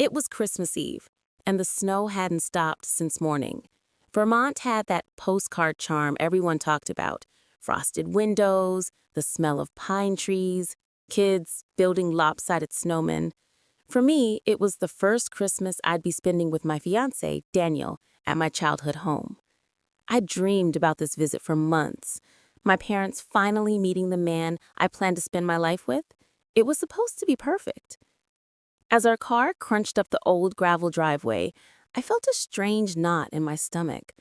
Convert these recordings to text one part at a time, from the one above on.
It was Christmas Eve, and the snow hadn't stopped since morning. Vermont had that postcard charm everyone talked about: frosted windows, the smell of pine trees, kids building lopsided snowmen. For me, it was the first Christmas I'd be spending with my fiancé, Daniel, at my childhood home. I dreamed about this visit for months. My parents finally meeting the man I planned to spend my life with. It was supposed to be perfect. As our car crunched up the old gravel driveway, I felt a strange knot in my stomach.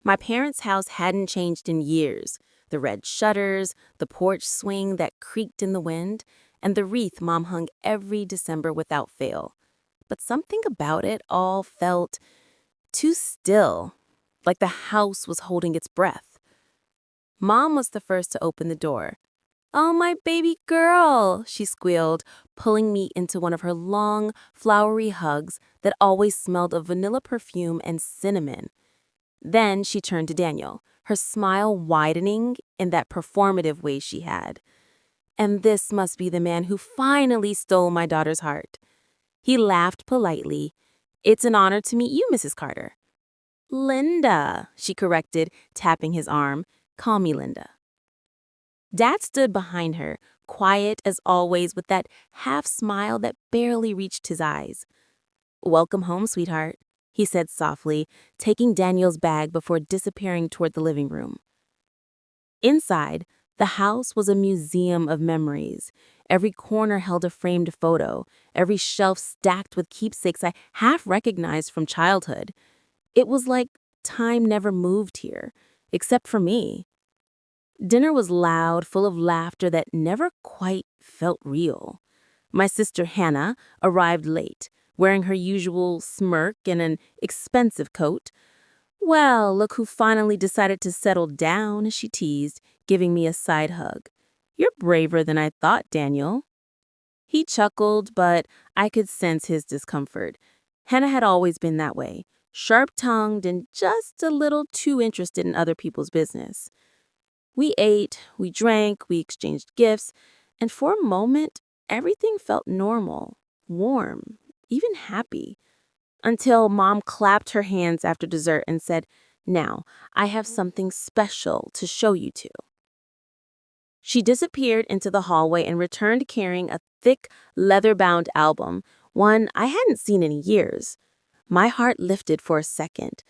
My parents' house hadn't changed in years. The red shutters, the porch swing that creaked in the wind, and the wreath Mom hung every December without fail. But something about it all felt too still, like the house was holding its breath. Mom was the first to open the door. "Oh, my baby girl," she squealed, pulling me into one of her long, flowery hugs that always smelled of vanilla perfume and cinnamon. Then she turned to Daniel, her smile widening in that performative way she had. "And this must be the man who finally stole my daughter's heart." He laughed politely. "It's an honor to meet you, Mrs. Carter." "Linda," she corrected, tapping his arm. "Call me Linda." Dad stood behind her, quiet as always, with that half smile that barely reached his eyes. "Welcome home, sweetheart," he said softly, taking Daniel's bag before disappearing toward the living room. Inside, the house was a museum of memories. Every corner held a framed photo, every shelf stacked with keepsakes I half recognized from childhood. It was like time never moved here, except for me. Dinner was loud, full of laughter that never quite felt real. My sister Hannah arrived late, wearing her usual smirk and an expensive coat. "Well, look who finally decided to settle down," she teased, giving me a side hug. "You're braver than I thought, Daniel." He chuckled, but I could sense his discomfort. Hannah had always been that way, sharp-tongued and just a little too interested in other people's business. We ate, we drank, we exchanged gifts, and for a moment, everything felt normal, warm, even happy. Until Mom clapped her hands after dessert and said, "Now, I have something special to show you two." She disappeared into the hallway and returned carrying a thick, leather-bound album, one I hadn't seen in years. My heart lifted for a second.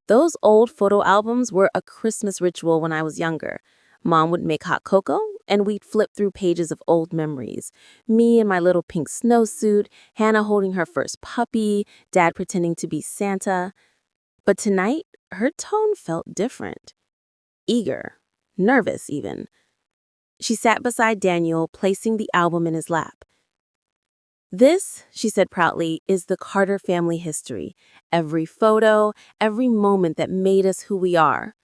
Those old photo albums were a Christmas ritual when I was younger. Mom would make hot cocoa, and we'd flip through pages of old memories. Me in my little pink snowsuit, Hannah holding her first puppy, Dad pretending to be Santa. But tonight, her tone felt different. Eager, nervous even. She sat beside Daniel, placing the album in his lap. "This," she said proudly, "is the Carter family history. Every photo, every moment that made us who we are."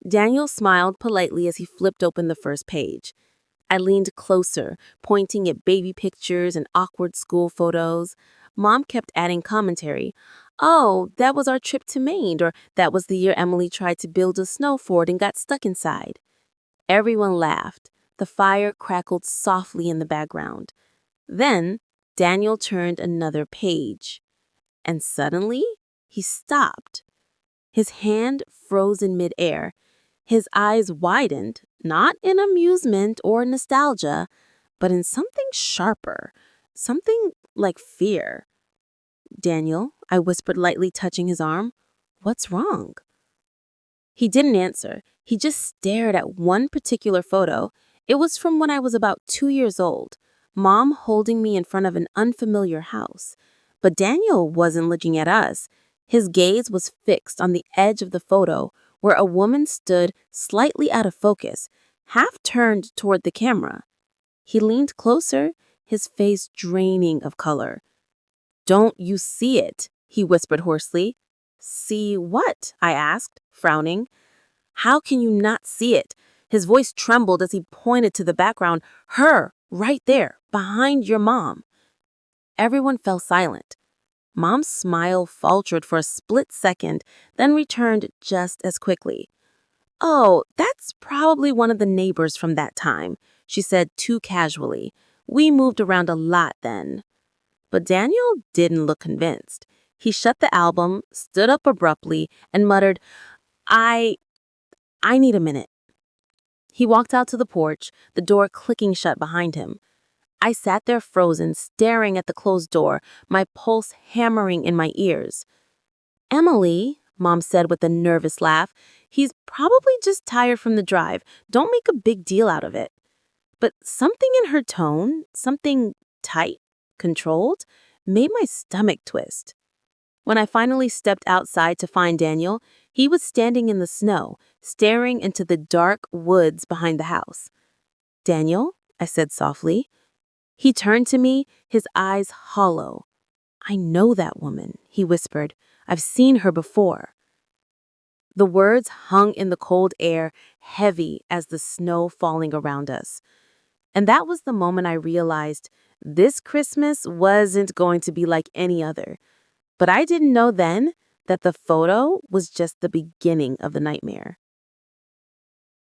Daniel smiled politely as he flipped open the first page. I leaned closer, pointing at baby pictures and awkward school photos. Mom kept adding commentary. "Oh, that was our trip to Maine," or "That was the year Emily tried to build a snow fort and got stuck inside." Everyone laughed. The fire crackled softly in the background. Then Daniel turned another page. And suddenly, he stopped. His hand froze in midair. His eyes widened, not in amusement or nostalgia, but in something sharper, something like fear. "Daniel," I whispered lightly, touching his arm, "what's wrong?" He didn't answer. He just stared at one particular photo. It was from when I was about 2 years old, Mom holding me in front of an unfamiliar house. But Daniel wasn't looking at us. His gaze was fixed on the edge of the photo where a woman stood slightly out of focus, half turned toward the camera. He leaned closer, his face draining of color. "Don't you see it?" he whispered hoarsely. "See what?" I asked, frowning. "How can you not see it?" His voice trembled as he pointed to the background. "Her, right there, behind your mom." Everyone fell silent. Mom's smile faltered for a split second, then returned just as quickly. "Oh, that's probably one of the neighbors from that time," she said too casually. "We moved around a lot then." But Daniel didn't look convinced. He shut the album, stood up abruptly, and muttered, I I need a minute. He walked out to the porch, the door clicking shut behind him. I sat there frozen, staring at the closed door, my pulse hammering in my ears. Emily, Mom said with a nervous laugh, he's probably just tired from the drive. Don't make a big deal out of it. But something in her tone, something tight, controlled, made my stomach twist. When I finally stepped outside to find Daniel, he was standing in the snow, staring into the dark woods behind the house. "Daniel?" I said softly. He turned to me, his eyes hollow. "I know that woman," he whispered. "I've seen her before." The words hung in the cold air, heavy as the snow falling around us. And that was the moment I realized this Christmas wasn't going to be like any other. But I didn't know then that the photo was just the beginning of the nightmare.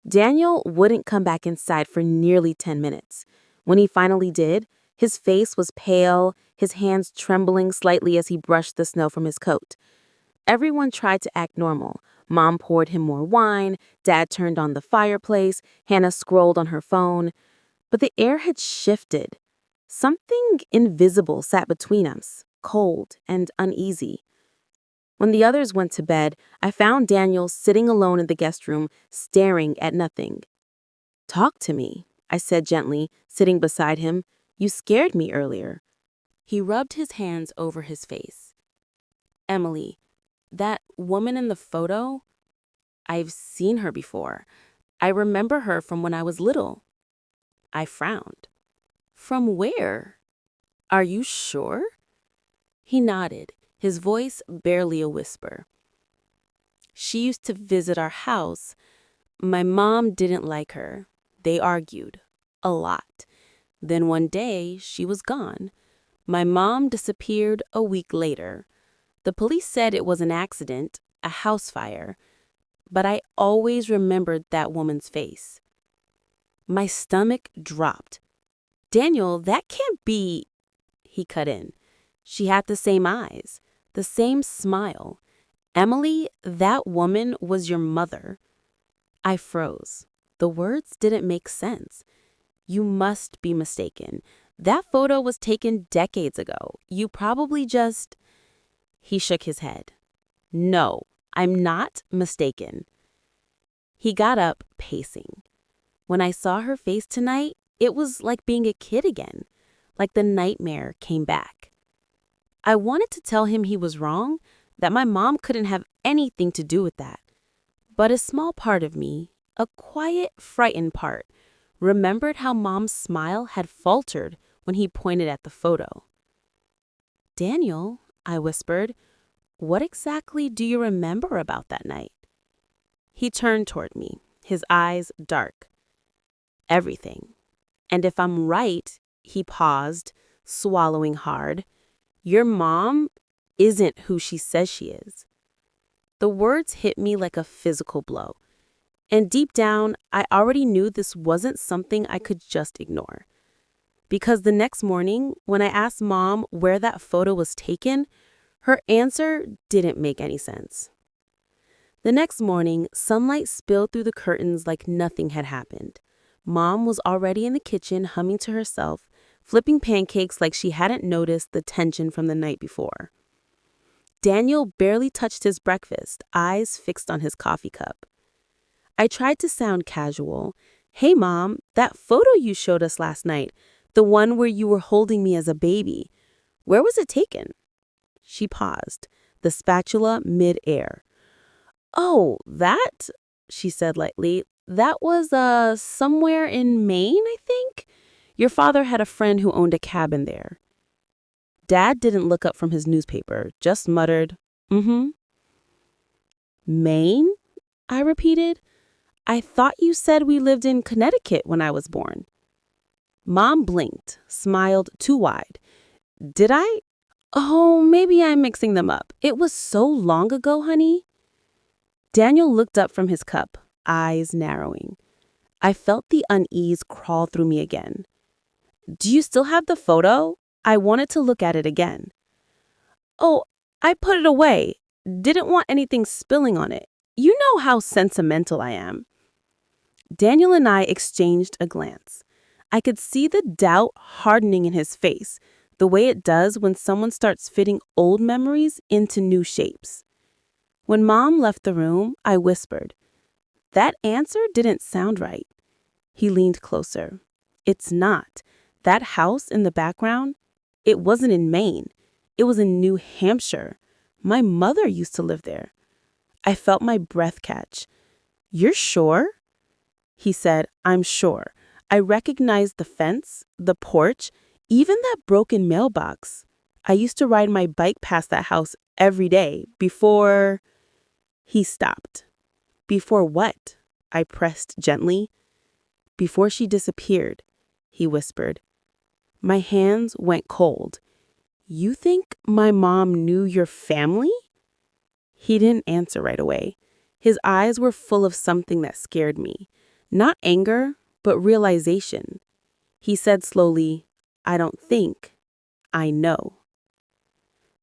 Daniel wouldn't come back inside for nearly 10 minutes. When he finally did, his face was pale, his hands trembling slightly as he brushed the snow from his coat. Everyone tried to act normal. Mom poured him more wine, Dad turned on the fireplace, Hannah scrolled on her phone. But the air had shifted. Something invisible sat between us, cold and uneasy. When the others went to bed, I found Daniel sitting alone in the guest room, staring at nothing. "Talk to me," I said gently, sitting beside him. "You scared me earlier." He rubbed his hands over his face. "Emily, that woman in the photo, I've seen her before. I remember her from when I was little." I frowned. "From where? Are you sure?" He nodded, his voice barely a whisper. "She used to visit our house. My mom didn't like her. They argued. A lot. Then one day, she was gone. My mom disappeared a week later. The police said it was an accident, a house fire. But I always remembered that woman's face." My stomach dropped. "Daniel, that can't be—" He cut in. "She had the same eyes, the same smile. Emily, that woman was your mother." I froze. The words didn't make sense. "You must be mistaken. That photo was taken decades ago. You probably just—" He shook his head. "No, I'm not mistaken." He got up, pacing. "When I saw her face tonight, it was like being a kid again, like the nightmare came back." I wanted to tell him he was wrong, that my mom couldn't have anything to do with that. But a small part of me, a quiet, frightened part, remembered how Mom's smile had faltered when he pointed at the photo. "Daniel," I whispered, "what exactly do you remember about that night?" He turned toward me, his eyes dark. "Everything. And if I'm right," he paused, swallowing hard, "your mom isn't who she says she is." The words hit me like a physical blow. And deep down, I already knew this wasn't something I could just ignore. Because the next morning, when I asked Mom where that photo was taken, her answer didn't make any sense. The next morning, sunlight spilled through the curtains like nothing had happened. Mom was already in the kitchen humming to herself, flipping pancakes like she hadn't noticed the tension from the night before. Daniel barely touched his breakfast, eyes fixed on his coffee cup. I tried to sound casual. "Hey, Mom, that photo you showed us last night, the one where you were holding me as a baby, where was it taken?" She paused, the spatula mid-air. "Oh, that," she said lightly, "that was somewhere in Maine, I think. Your father had a friend who owned a cabin there." Dad didn't look up from his newspaper, just muttered, "Mm-hmm." "Maine?" I repeated. "I thought you said we lived in Connecticut when I was born." Mom blinked, smiled too wide. "Did I? Oh, maybe I'm mixing them up. It was so long ago, honey." Daniel looked up from his cup, eyes narrowing. I felt the unease crawl through me again. "Do you still have the photo?" I wanted to look at it again. Oh, I put it away. Didn't want anything spilling on it. You know how sentimental I am. Daniel and I exchanged a glance. I could see the doubt hardening in his face, the way it does when someone starts fitting old memories into new shapes. When Mom left the room, I whispered, "That answer didn't sound right." He leaned closer. "It's not. That house in the background, it wasn't in Maine. It was in New Hampshire. My mother used to live there." I felt my breath catch. "You're sure?" He said, "I'm sure. I recognized the fence, the porch, even that broken mailbox. I used to ride my bike past that house every day before—" He stopped. "Before what?" I pressed gently. "Before she disappeared," he whispered. My hands went cold. "You think my mom knew your family?" He didn't answer right away. His eyes were full of something that scared me. Not anger, but realization. He said slowly, "I don't think. I know."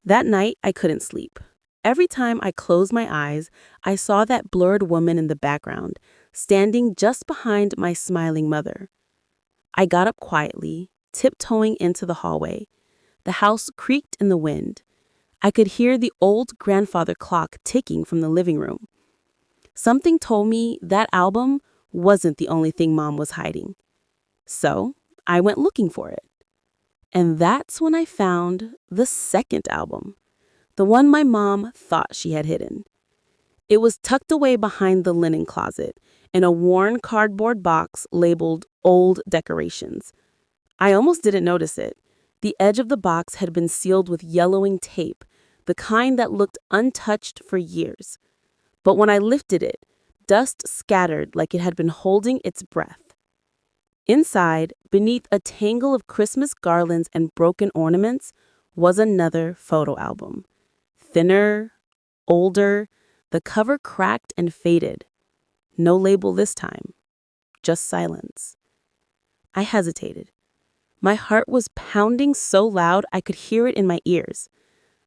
That night, I couldn't sleep. Every time I closed my eyes, I saw that blurred woman in the background, standing just behind my smiling mother. I got up quietly, tiptoeing into the hallway. The house creaked in the wind. I could hear the old grandfather clock ticking from the living room. Something told me that album wasn't the only thing Mom was hiding. So I went looking for it. And that's when I found the second album, the one my mom thought she had hidden. It was tucked away behind the linen closet in a worn cardboard box labeled Old Decorations. I almost didn't notice it. The edge of the box had been sealed with yellowing tape, the kind that looked untouched for years. But when I lifted it, dust scattered like it had been holding its breath. Inside, beneath a tangle of Christmas garlands and broken ornaments, was another photo album. Thinner, older, the cover cracked and faded. No label this time, just silence. I hesitated. My heart was pounding so loud I could hear it in my ears.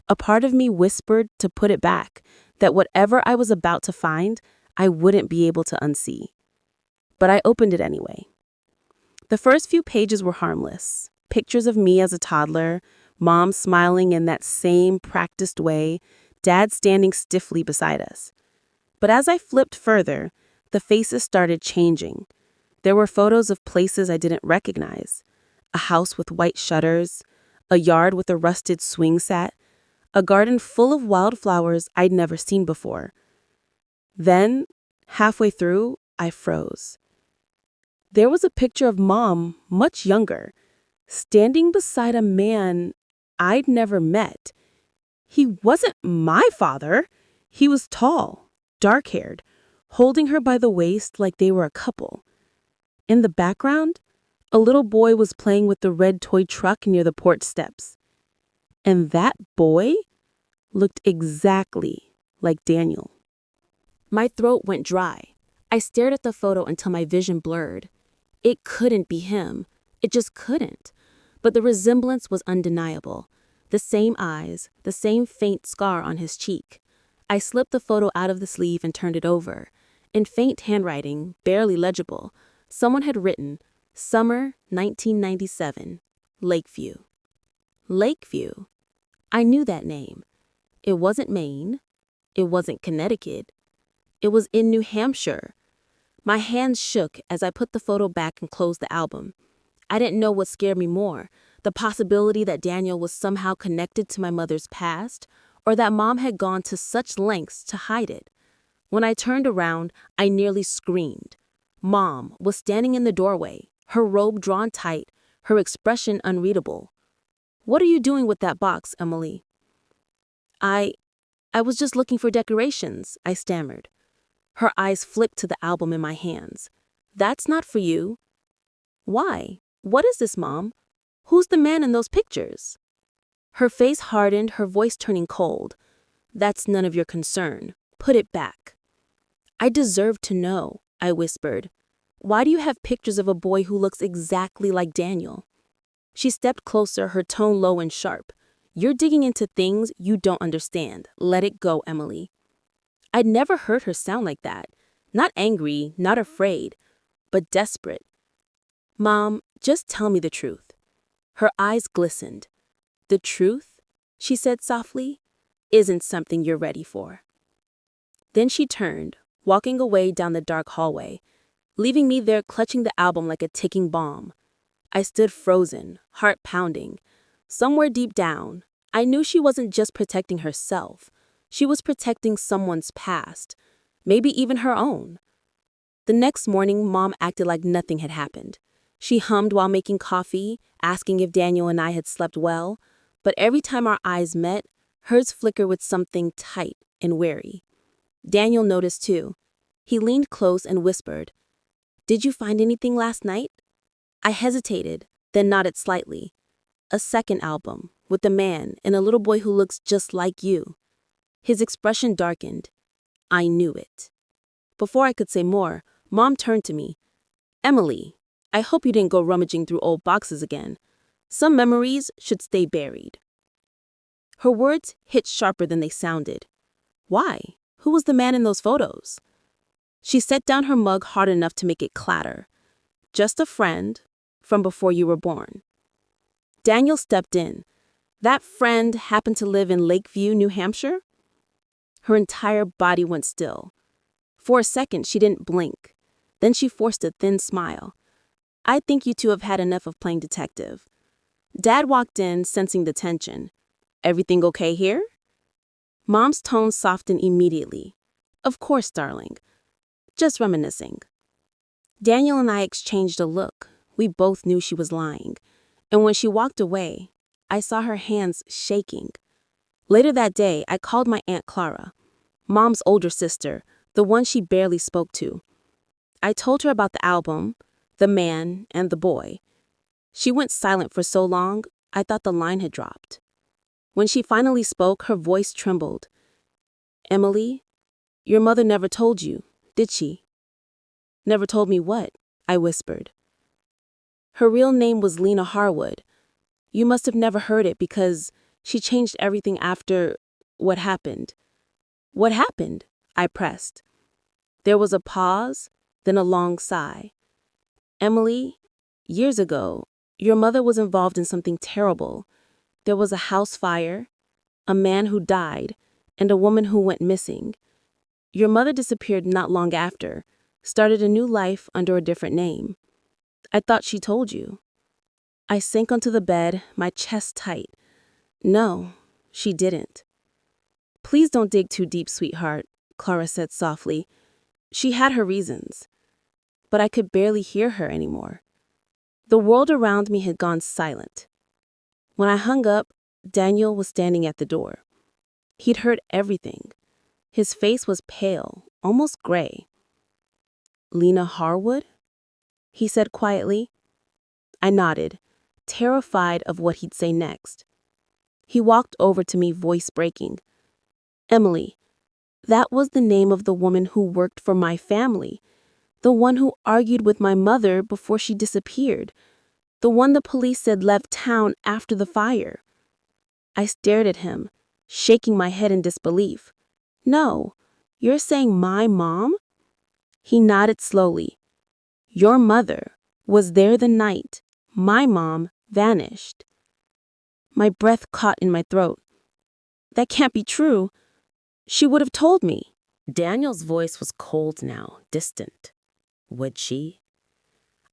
A part of me whispered to put it back, that whatever I was about to find, I wouldn't be able to unsee. But I opened it anyway. The first few pages were harmless. Pictures of me as a toddler, Mom smiling in that same practiced way, Dad standing stiffly beside us. But as I flipped further, the faces started changing. There were photos of places I didn't recognize. A house with white shutters, a yard with a rusted swing set, a garden full of wildflowers I'd never seen before. Then, halfway through, I froze. There was a picture of Mom, much younger, standing beside a man I'd never met. He wasn't my father. He was tall, dark-haired, holding her by the waist like they were a couple. In the background, a little boy was playing with the red toy truck near the porch steps. And that boy looked exactly like Daniel. My throat went dry. I stared at the photo until my vision blurred. It couldn't be him. It just couldn't. But the resemblance was undeniable. The same eyes, the same faint scar on his cheek. I slipped the photo out of the sleeve and turned it over. In faint handwriting, barely legible, someone had written, "Summer 1997, Lakeview." Lakeview. I knew that name. It wasn't Maine. It wasn't Connecticut. It was in New Hampshire. My hands shook as I put the photo back and closed the album. I didn't know what scared me more, the possibility that Daniel was somehow connected to my mother's past, or that Mom had gone to such lengths to hide it. When I turned around, I nearly screamed. Mom was standing in the doorway, her robe drawn tight, her expression unreadable. "What are you doing with that box, Emily?" I was just looking for decorations," I stammered. Her eyes flicked to the album in my hands. "That's not for you." "Why? What is this, Mom? Who's the man in those pictures?" Her face hardened, her voice turning cold. "That's none of your concern. Put it back." "I deserve to know," I whispered. "Why do you have pictures of a boy who looks exactly like Daniel?" She stepped closer, her tone low and sharp. "You're digging into things you don't understand. Let it go, Emily." I'd never heard her sound like that. Not angry, not afraid, but desperate. "Mom, just tell me the truth." Her eyes glistened. "The truth," she said softly, "isn't something you're ready for." Then she turned, walking away down the dark hallway, leaving me there clutching the album like a ticking bomb. I stood frozen, heart pounding. Somewhere deep down, I knew she wasn't just protecting herself. She was protecting someone's past, maybe even her own. The next morning, Mom acted like nothing had happened. She hummed while making coffee, asking if Daniel and I had slept well, but every time our eyes met, hers flickered with something tight and wary. Daniel noticed too. He leaned close and whispered, "Did you find anything last night?" I hesitated, then nodded slightly. "A second album, with a man and a little boy who looks just like you." His expression darkened. I knew it. Before I could say more, Mom turned to me. "Emily, I hope you didn't go rummaging through old boxes again. Some memories should stay buried." Her words hit sharper than they sounded. Why? Who was the man in those photos? She set down her mug hard enough to make it clatter. "Just a friend from before you were born." Daniel stepped in. "That friend happened to live in Lakeview, New Hampshire?" Her entire body went still. For a second, she didn't blink. Then she forced a thin smile. "I think you two have had enough of playing detective." Dad walked in, sensing the tension. "Everything okay here?" Mom's tone softened immediately. "Of course, darling. Just reminiscing." Daniel and I exchanged a look. We both knew she was lying. And when she walked away, I saw her hands shaking. Later that day, I called my Aunt Clara, Mom's older sister, the one she barely spoke to. I told her about the album, the man, and the boy. She went silent for so long, I thought the line had dropped. When she finally spoke, her voice trembled. "Emily, your mother never told you, did she?" "Never told me what?" I whispered. "Her real name was Lena Harwood. You must have never heard it because she changed everything after what happened." "What happened?" I pressed. There was a pause, then a long sigh. "Emily, years ago, your mother was involved in something terrible. There was a house fire, a man who died, and a woman who went missing. Your mother disappeared not long after, started a new life under a different name. I thought she told you." I sank onto the bed, my chest tight. "No, she didn't." "Please don't dig too deep, sweetheart," Clara said softly. "She had her reasons." But I could barely hear her anymore. The world around me had gone silent. When I hung up, Daniel was standing at the door. He'd heard everything. His face was pale, almost gray. "Lena Harwood?" he said quietly. I nodded, terrified of what he'd say next. He walked over to me, voice breaking. "Emily, that was the name of the woman who worked for my family, the one who argued with my mother before she disappeared, the one the police said left town after the fire." I stared at him, shaking my head in disbelief. "No, you're saying my mom?" He nodded slowly. "Your mother was there the night my mom vanished." My breath caught in my throat. "That can't be true. She would have told me." Daniel's voice was cold now, distant. Would she?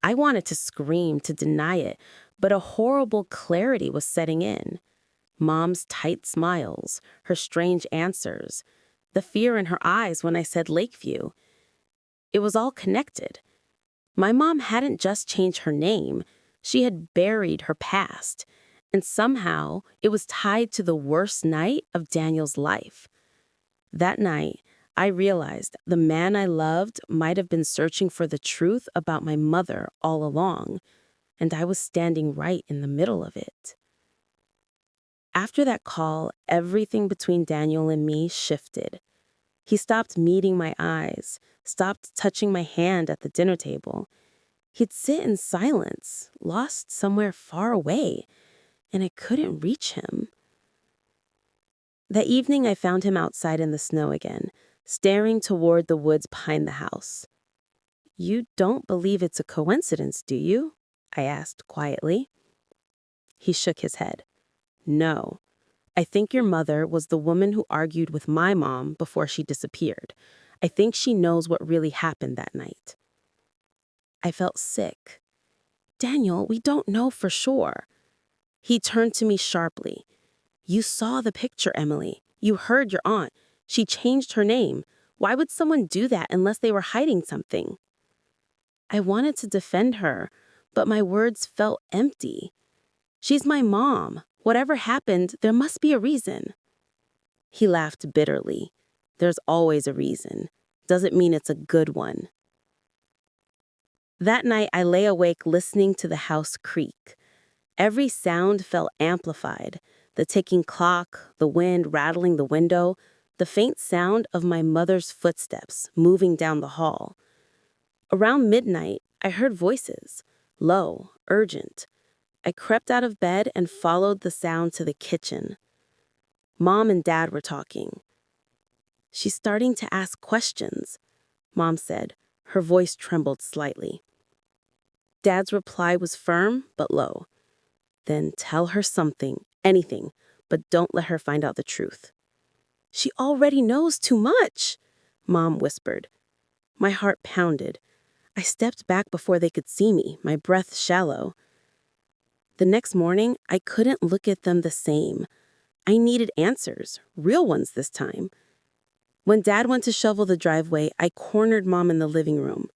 I wanted to scream, to deny it, but a horrible clarity was setting in. Mom's tight smiles, her strange answers, the fear in her eyes when I said Lakeview. It was all connected. My mom hadn't just changed her name, she had buried her past, and somehow it was tied to the worst night of Daniel's life. That night, I realized the man I loved might have been searching for the truth about my mother all along, and I was standing right in the middle of it. After that call, everything between Daniel and me shifted. He stopped meeting my eyes, stopped touching my hand at the dinner table. He'd sit in silence, lost somewhere far away, and I couldn't reach him. That evening, I found him outside in the snow again, staring toward the woods behind the house. "You don't believe it's a coincidence, do you?" I asked quietly. He shook his head. "No. I think your mother was the woman who argued with my mom before she disappeared. I think she knows what really happened that night." I felt sick. "Daniel, we don't know for sure." He turned to me sharply. "You saw the picture, Emily. You heard your aunt. She changed her name. Why would someone do that unless they were hiding something?" I wanted to defend her, but my words felt empty. "She's my mom. Whatever happened, there must be a reason." He laughed bitterly. "There's always a reason. Doesn't mean it's a good one." That night, I lay awake listening to the house creak. Every sound felt amplified. The ticking clock, the wind rattling the window, the faint sound of my mother's footsteps moving down the hall. Around midnight, I heard voices, low, urgent. I crept out of bed and followed the sound to the kitchen. Mom and Dad were talking. "She's starting to ask questions," Mom said. Her voice trembled slightly. Dad's reply was firm but low. "Then tell her something, anything, but don't let her find out the truth." "She already knows too much," Mom whispered. My heart pounded. I stepped back before they could see me, my breath shallow. The next morning, I couldn't look at them the same. I needed answers, real ones this time. When Dad went to shovel the driveway, I cornered Mom in the living room.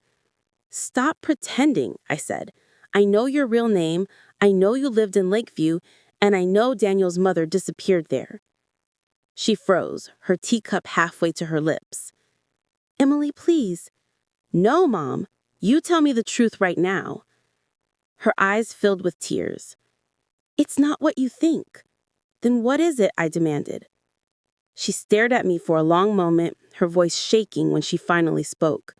"Stop pretending," I said. "I know your real name, I know you lived in Lakeview, and I know Daniel's mother disappeared there." She froze, her teacup halfway to her lips. "Emily, please." "No, Mom. You tell me the truth right now." Her eyes filled with tears. "It's not what you think." "Then what is it?" I demanded. She stared at me for a long moment, her voice shaking when she finally spoke.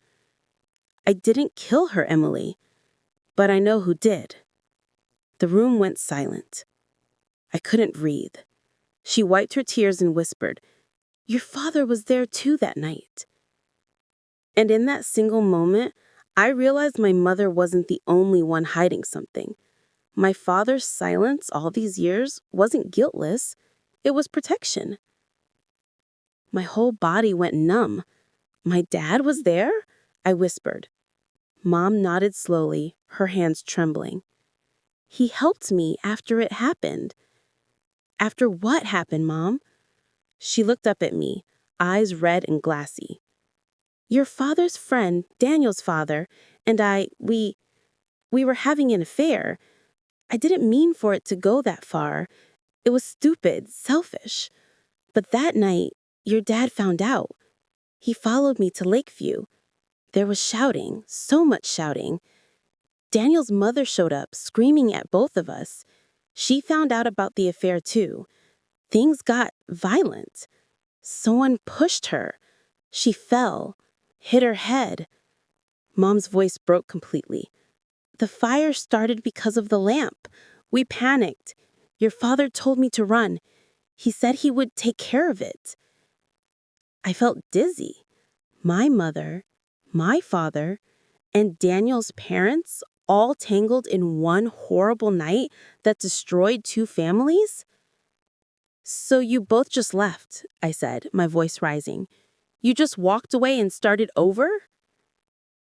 "I didn't kill her, Emily, but I know who did." The room went silent. I couldn't breathe. She wiped her tears and whispered, "Your father was there too that night." And in that single moment, I realized my mother wasn't the only one hiding something. My father's silence all these years wasn't guiltless, it was protection. My whole body went numb. "My dad was there?" I whispered. Mom nodded slowly, her hands trembling. "He helped me after it happened." "After what happened, Mom?" She looked up at me, eyes red and glassy. "Your father's friend, Daniel's father, and we were having an affair. I didn't mean for it to go that far. It was stupid, selfish. But that night, your dad found out. He followed me to Lakeview. There was shouting, so much shouting. Daniel's mother showed up, screaming at both of us. She found out about the affair too. Things got violent. Someone pushed her. She fell, hit her head." Mom's voice broke completely. "The fire started because of the lamp. We panicked. Your father told me to run. He said he would take care of it." I felt dizzy. My mother, my father, and Daniel's parents all tangled in one horrible night that destroyed two families? "So you both just left," I said, my voice rising. "You just walked away and started over?"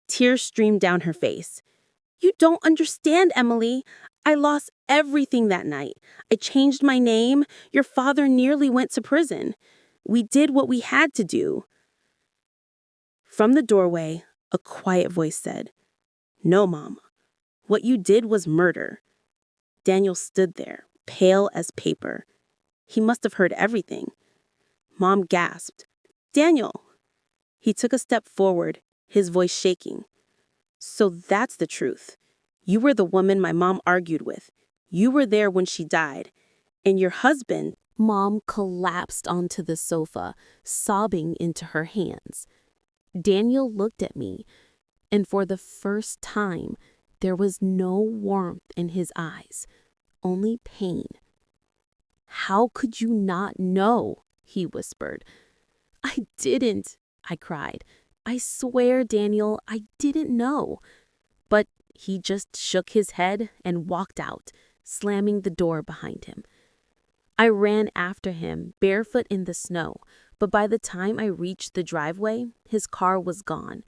Tears streamed down her face. "You don't understand, Emily. I lost everything that night. I changed my name. Your father nearly went to prison. We did what we had to do." From the doorway, a quiet voice said, "No, Mom. What you did was murder." Daniel stood there, pale as paper. He must have heard everything. Mom gasped, "Daniel!" He took a step forward, his voice shaking. "So that's the truth. You were the woman my mom argued with. You were there when she died. And your husband—" Mom collapsed onto the sofa, sobbing into her hands. Daniel looked at me, and for the first time, There was no warmth in his eyes, only pain. "How could you not know?" he whispered. "I didn't," I cried. "I swear, Daniel, I didn't know." But he just shook his head and walked out, slamming the door behind him. I ran after him, barefoot in the snow, but by the time I reached the driveway, his car was gone.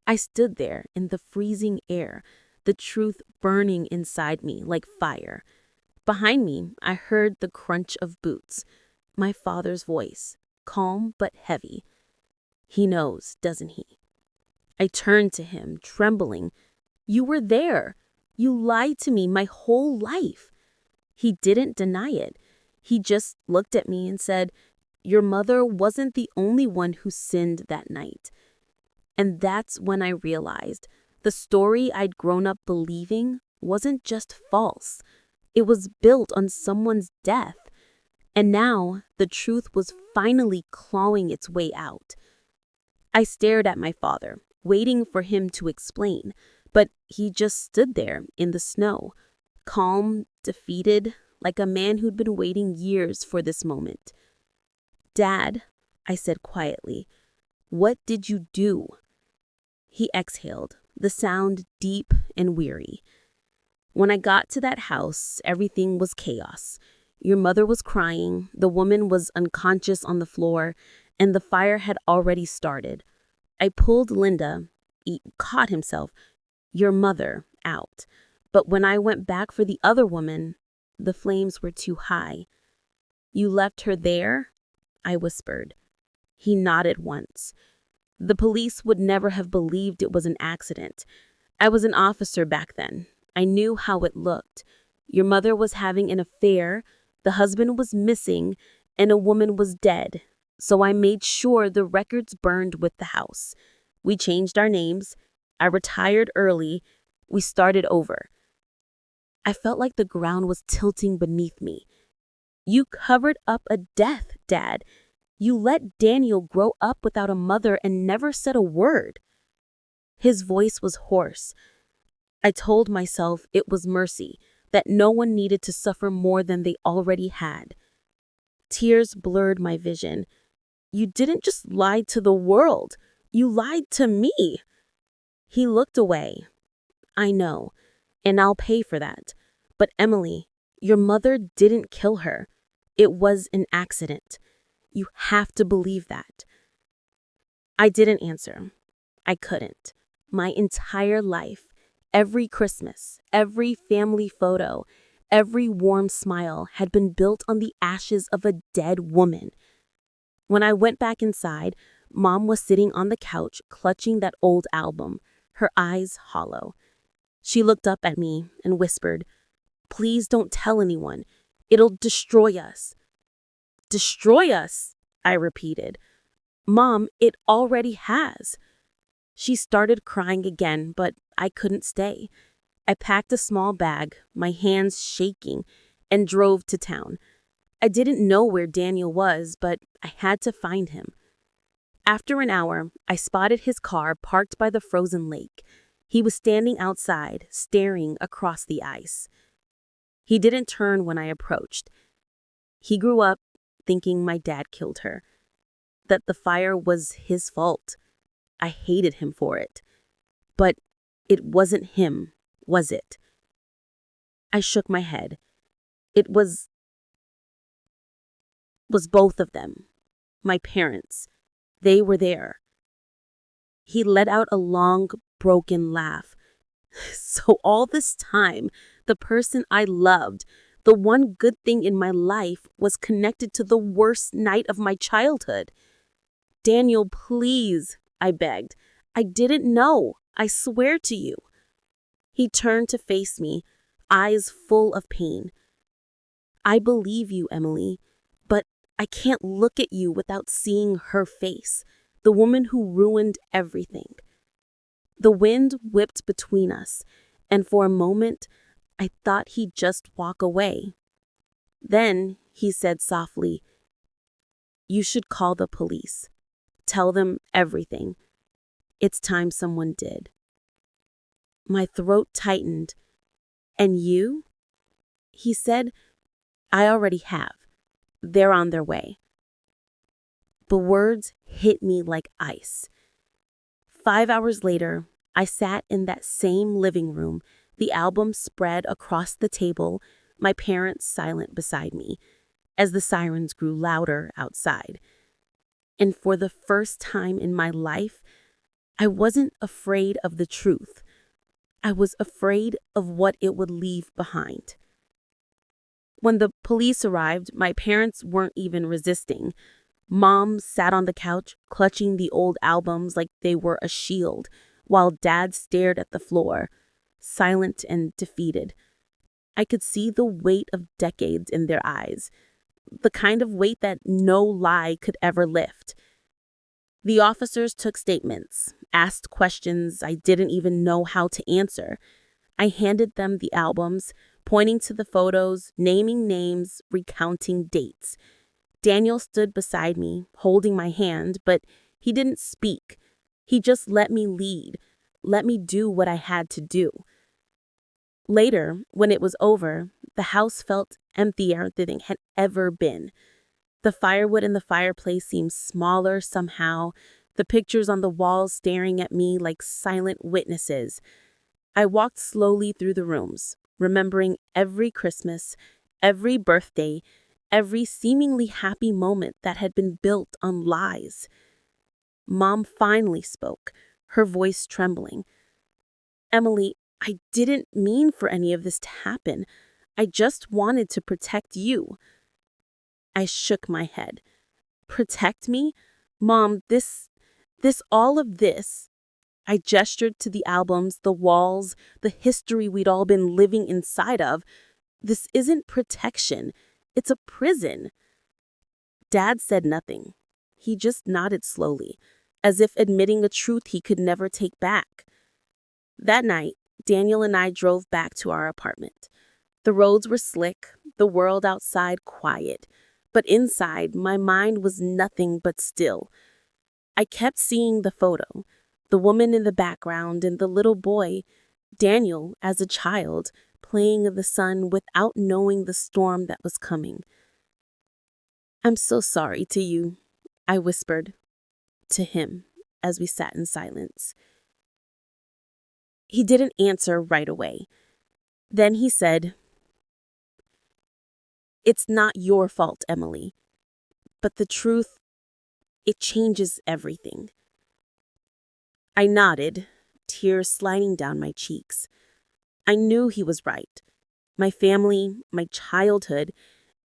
I stood there in the freezing air, the truth burning inside me like fire. Behind me, I heard the crunch of boots, my father's voice, calm but heavy. "He knows, doesn't he?" I turned to him, trembling. "You were there. You lied to me my whole life." He didn't deny it. He just looked at me and said, "Your mother wasn't the only one who sinned that night." And that's when I realized the story I'd grown up believing wasn't just false. It was built on someone's death. And now the truth was finally clawing its way out. I stared at my father, waiting for him to explain, but he just stood there in the snow, calm, defeated, like a man who'd been waiting years for this moment. "Dad," I said quietly, "what did you do?" He exhaled, the sound deep and weary. "When I got to that house, everything was chaos. Your mother was crying, the woman was unconscious on the floor, and the fire had already started. I pulled Linda, he caught himself, your mother, out. But when I went back for the other woman, the flames were too high." "You left her there?" I whispered. He nodded once. "The police would never have believed it was an accident. I was an officer back then. I knew how it looked. Your mother was having an affair, the husband was missing, and a woman was dead. So I made sure the records burned with the house. We changed our names. I retired early. We started over." I felt like the ground was tilting beneath me. "You covered up a death, Dad. You let Daniel grow up without a mother and never said a word." His voice was hoarse. I told myself it was mercy, that no one needed to suffer more than they already had. Tears blurred my vision. "You didn't just lie to the world. You lied to me." He looked away. "I know, and I'll pay for that. But Emily, your mother didn't kill her. It was an accident. You have to believe that." I didn't answer. I couldn't. My entire life, every Christmas, every family photo, every warm smile had been built on the ashes of a dead woman. When I went back inside, Mom was sitting on the couch clutching that old album, her eyes hollow. She looked up at me and whispered, "Please don't tell anyone. It'll destroy us." "Destroy us?" I repeated. "Mom, it already has." She started crying again, but I couldn't stay. I packed a small bag, my hands shaking, and drove to town. I didn't know where Daniel was, but I had to find him. After an hour, I spotted his car parked by the frozen lake. He was standing outside, staring across the ice. He didn't turn when I approached. He grew up thinking my dad killed her, that the fire was his fault. I hated him for it. But it wasn't him, was it? I shook my head. It was both of them. My parents. They were there. He let out a long, broken laugh. So all this time, the person I loved, the one good thing in my life, was connected to the worst night of my childhood. "Daniel, please," I begged. "I didn't know. I swear to you." He turned to face me, eyes full of pain. "I believe you, Emily, but I can't look at you without seeing her face, the woman who ruined everything." The wind whipped between us, and for a moment, I thought he'd just walk away. Then he said softly, "You should call the police. Tell them everything. It's time someone did." My throat tightened. "And you?" He said, "I already have. They're on their way." The words hit me like ice. 5 hours later, I sat in that same living room, the album spread across the table, my parents silent beside me, as the sirens grew louder outside. And for the first time in my life, I wasn't afraid of the truth. I was afraid of what it would leave behind. When the police arrived, my parents weren't even resisting. Mom sat on the couch, clutching the old albums like they were a shield, while Dad stared at the floor, silent and defeated. I could see the weight of decades in their eyes, the kind of weight that no lie could ever lift. The officers took statements, asked questions I didn't even know how to answer. I handed them the albums, pointing to the photos, naming names, recounting dates. Daniel stood beside me, holding my hand, but he didn't speak. He just let me lead, let me do what I had to do. Later, when it was over, the house felt emptier than it had ever been. The firewood in the fireplace seemed smaller somehow, the pictures on the walls staring at me like silent witnesses. I walked slowly through the rooms, remembering every Christmas, every birthday, every seemingly happy moment that had been built on lies. Mom finally spoke, her voice trembling. "Emily, I didn't mean for any of this to happen. I just wanted to protect you." I shook my head. "Protect me? Mom, all of this." I gestured to the albums, the walls, the history we'd all been living inside of. "This isn't protection. It's a prison." Dad said nothing. He just nodded slowly, as if admitting a truth he could never take back. That night, Daniel and I drove back to our apartment. The roads were slick, the world outside quiet, but inside, my mind was nothing but still. I kept seeing the photo, the woman in the background and the little boy, Daniel as a child, playing in the sun without knowing the storm that was coming. "I'm so sorry to you," I whispered to him as we sat in silence. He didn't answer right away. Then he said, "It's not your fault, Emily. But the truth, it changes everything." I nodded, tears sliding down my cheeks. I knew he was right. My family, my childhood,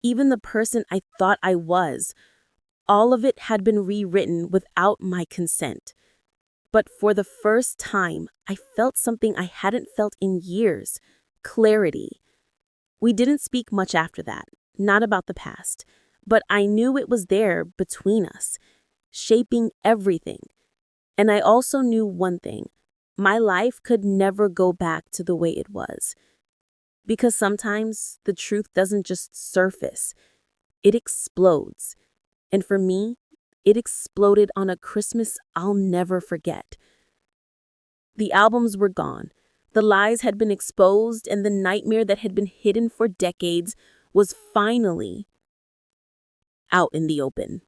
even the person I thought I was, all of it had been rewritten without my consent. But for the first time, I felt something I hadn't felt in years: clarity. We didn't speak much after that, not about the past, but I knew it was there between us, shaping everything. And I also knew one thing: my life could never go back to the way it was. Because sometimes the truth doesn't just surface, it explodes. And for me, it exploded on a Christmas I'll never forget. The albums were gone. The lies had been exposed, and the nightmare that had been hidden for decades was finally out in the open.